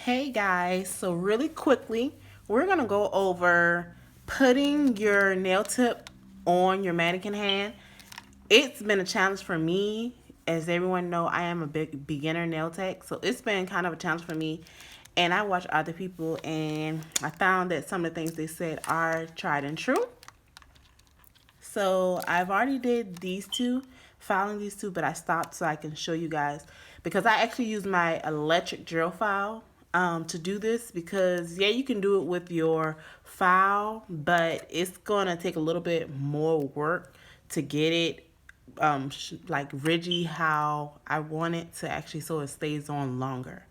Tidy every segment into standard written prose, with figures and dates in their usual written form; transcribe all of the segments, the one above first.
Hey guys, so really quickly, we're gonna go over putting your nail tip on your mannequin hand. It's been a challenge for me. As everyone know, I am a big beginner nail tech, so it's been kind of a challenge for me. And I watch other people and I found that some of the things they said are tried and true. So I've already did these two, filing these two, but I stopped so I can show you guys because I actually use my electric drill file to do this because yeah, you can do it with your file, but it's gonna take a little bit more work to get it like rigid how I want it to actually so it stays on longer.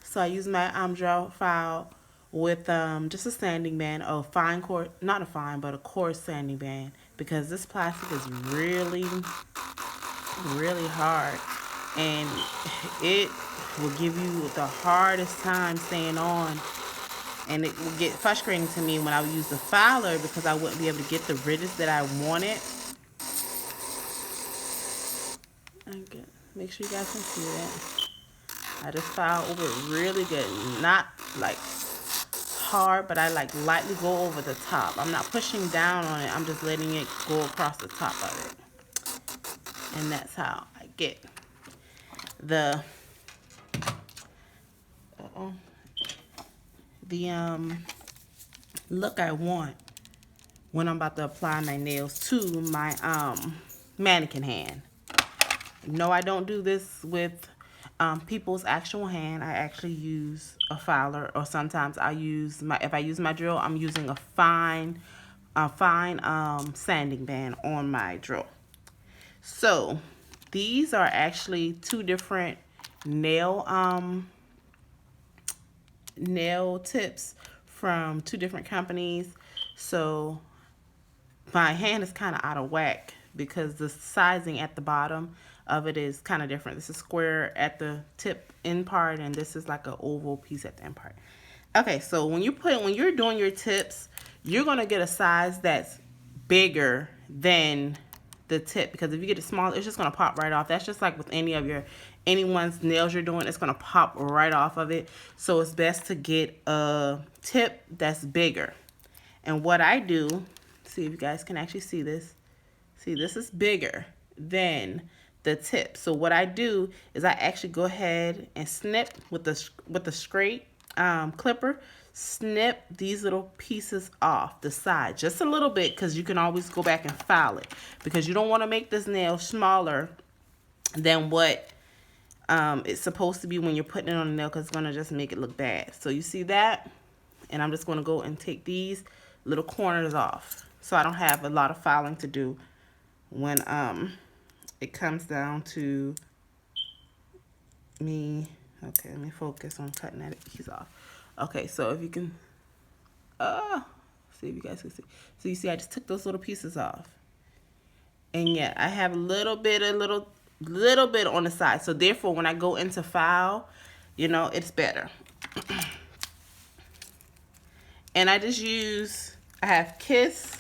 So I use my drill file with just a sanding band, a fine core, not a fine, but a coarse sanding band, because this plastic is really, really hard, and it will give you the hardest time staying on. And it will get frustrating to me when I would use the filer because I wouldn't be able to get the ridges that I wanted. Okay. Make sure you guys can see that. I just file over it really good, not like hard, but I like lightly go over the top. I'm not pushing down on it. I'm just letting it go across the top of it. And that's how I get the the look I want when I'm about to apply my nails to my mannequin hand. No, I don't do this with people's actual hand. I actually use a filer, or sometimes I use my, if I use my drill, I'm using a fine sanding band on my drill. So these are actually two different nail nail tips from two different companies. So my hand is kind of out of whack because the sizing at the bottom of it is kind of different. This is square at the tip end part, and this is like an oval piece at the end part. Okay, so when you're doing your tips, you're gonna get a size that's bigger than the tip, because if you get it small, it's just gonna pop right off. That's just like with anyone's nails you're doing, it's gonna pop right off of it. So it's best to get a tip that's bigger. And what I do, see if you guys can actually see this. See, this is bigger than the tip. So what I do is I actually go ahead and snip with the straight clipper, snip these little pieces off the side just a little bit, because you can always go back and file it, because you don't want to make this nail smaller than what it's supposed to be when you're putting it on the nail, because it's going to just make it look bad. So you see that? And I'm just going to go and take these little corners off so I don't have a lot of filing to do when it comes down to me. Okay, let me focus on cutting that piece off. Okay, so if you can see if you guys can see. So you see I just took those little pieces off. And yeah, I have a little bit on the side. So therefore when I go into file, you know, it's better. And I have Kiss,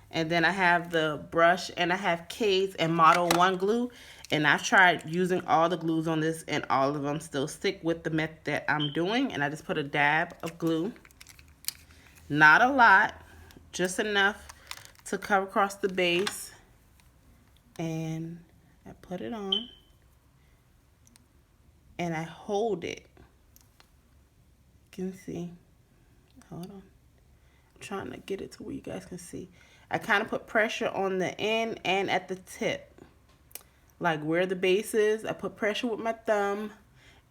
and then I have the brush, and I have K's and Model 1 glue. And I've tried using all the glues on this, and all of them still stick with the method that I'm doing. And I just put a dab of glue. Not a lot, just enough to cover across the base. And I put it on. And I hold it. You can see. Hold on. I'm trying to get it to where you guys can see. I kind of put pressure on the end and at the tip. Like where the base is, I put pressure with my thumb,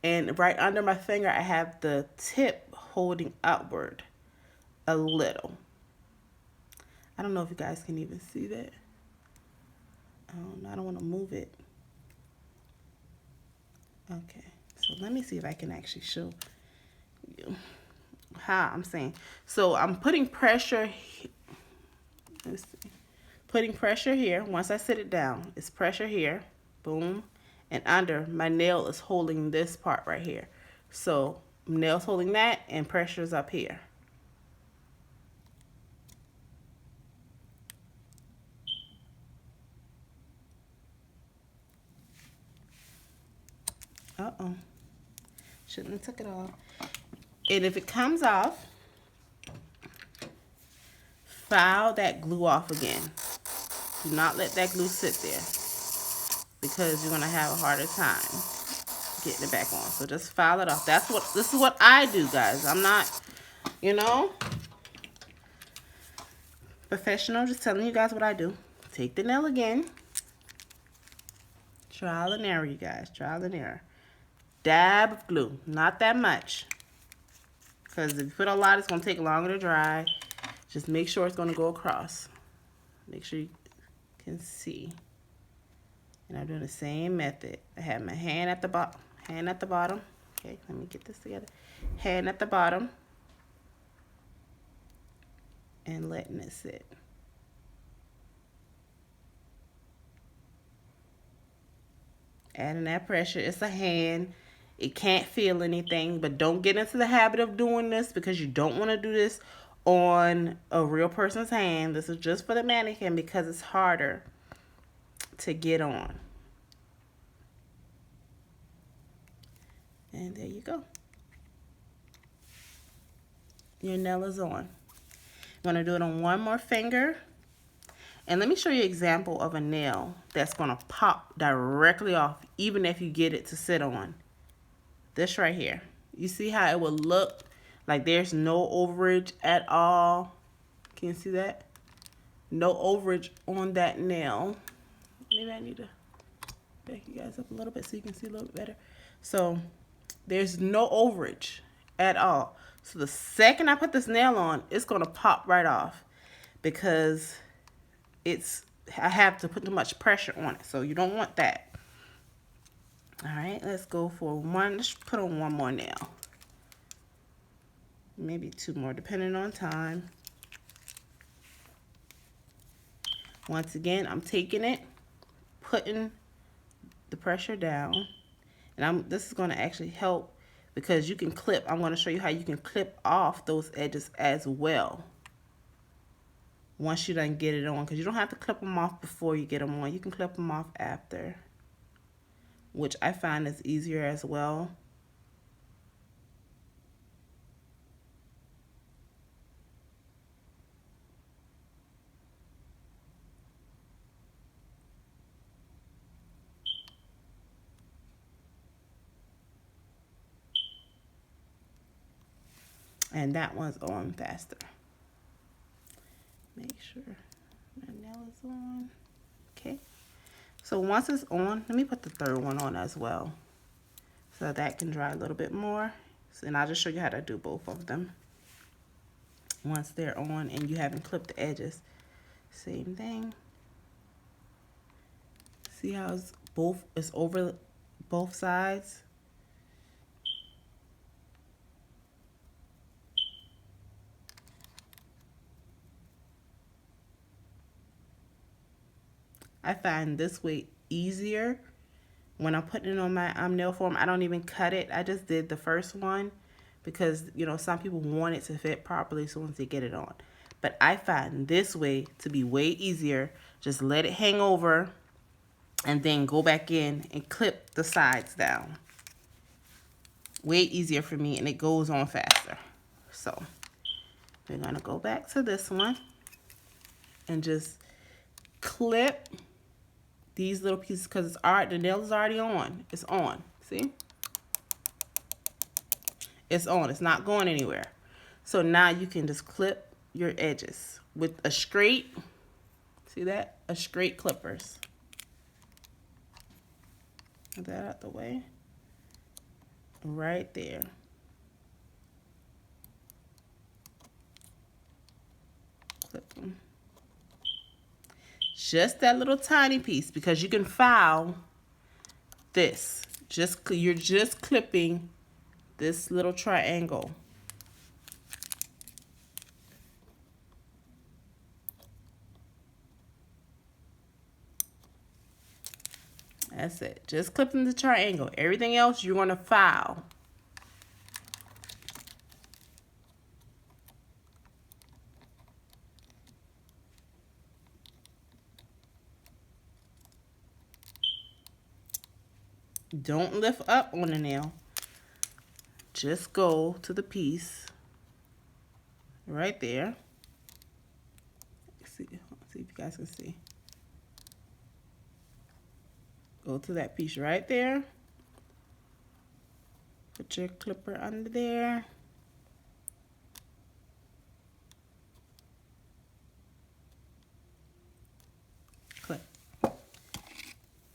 and right under my finger I have the tip holding upward a little. I don't know if you guys can even see that. I don't want to move it. Okay, so let me see if I can actually show you how I'm saying. So I'm putting pressure. Let's see. Putting pressure here. Once I sit it down, it's pressure here. Boom. And under, my nail is holding this part right here. So nail's holding that, and pressure's up here. Shouldn't have took it off. And if it comes off, file that glue off again. Do not let that glue sit there, because you're gonna have a harder time getting it back on. So just file it off. This is what I do, guys. I'm not, you know, professional. I'm just telling you guys what I do. Take the nail again. Trial and error, you guys. Trial and error. Dab of glue. Not that much, because if you put a lot, it's gonna take longer to dry. Just make sure it's gonna go across. Make sure you can see. And I'm doing the same method. I have my hand at the bottom. Hand at the bottom. Okay, let me get this together. Hand at the bottom. And letting it sit. Adding that pressure. It's a hand. It can't feel anything, but don't get into the habit of doing this, because you don't want to do this on a real person's hand. This is just for the mannequin, because it's harder to get on. And there you go. Your nail is on. I'm going to do it on one more finger. And let me show you an example of a nail that's going to pop directly off, even if you get it to sit on. This right here. You see how it will look like there's no overage at all? Can you see that? No overage on that nail. Maybe I need to back you guys up a little bit so you can see a little bit better. So there's no overage at all. So the second I put this nail on, it's going to pop right off, because I have to put too much pressure on it. So you don't want that. All right, let's go for one. Let's put on one more nail. Maybe two more, depending on time. Once again, I'm taking it, putting the pressure down. And this is going to actually help, because you can clip. I'm going to show you how you can clip off those edges as well, once you done get it on, because you don't have to clip them off before you get them on. You can clip them off after, which I find is easier as well. And that one's on faster. Make sure my nail is on. Okay. So once it's on, let me put the third one on as well, so that can dry a little bit more. So, and I'll just show you how to do both of them. Once they're on and you haven't clipped the edges, same thing. See how it's over both sides? I find this way easier when I'm putting it on my nail form. I don't even cut it. I just did the first one because, you know, some people want it to fit properly as soon as they get it on. But I find this way to be way easier. Just let it hang over and then go back in and clip the sides down. Way easier for me, and it goes on faster. So we're gonna go back to this one and just clip these little pieces, because it's the nail is already on. It's on. See? It's on. It's not going anywhere. So now you can just clip your edges with a straight, see that? A straight clippers. Get that out the way. Right there. Clip them. Just that little tiny piece, because you can file this. You're just clipping this little triangle. That's it. Just clipping the triangle. Everything else you're going to file. Don't lift up on the nail. just go to the piece right there. See if you guys can see. Go to that piece right there. Put your clipper under there. Clip.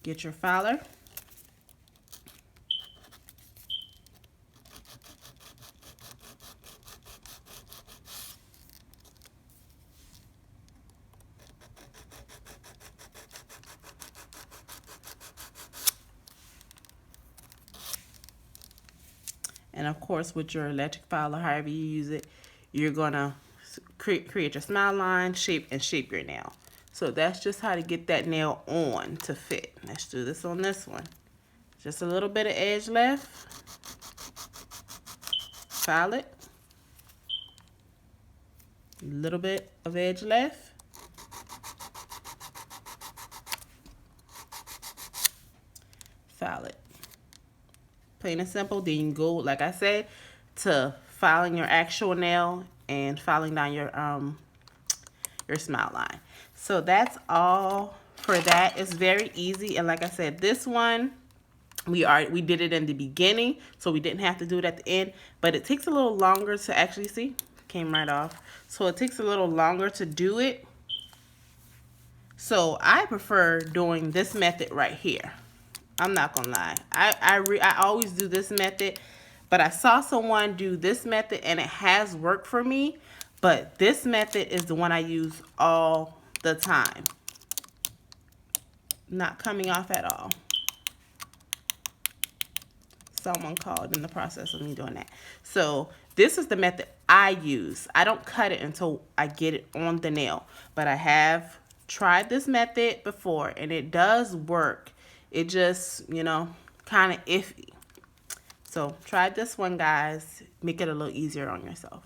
Get your filer. And of course, with your electric filer, however you use it, you're gonna create your smile line, shape your nail. So that's just how to get that nail on to fit. Let's do this on this one. Just a little bit of edge left. File it. A little bit of edge left. File it. Plain and simple. Then you can go, like I said, to filing your actual nail and filing down your smile line. So that's all for that. It's very easy, and like I said, this one we did it in the beginning, so we didn't have to do it at the end, but it takes a little longer to actually see. Came right off. So it takes a little longer to do it. So I prefer doing this method right here. I'm not gonna lie. I always do this method, but I saw someone do this method and it has worked for me, but this method is the one I use all the time. Not coming off at all. Someone called in the process of me doing that. So this is the method I use. I don't cut it until I get it on the nail, but I have tried this method before and it does work. It just, you know, kind of iffy. So try this one, guys. Make it a little easier on yourself.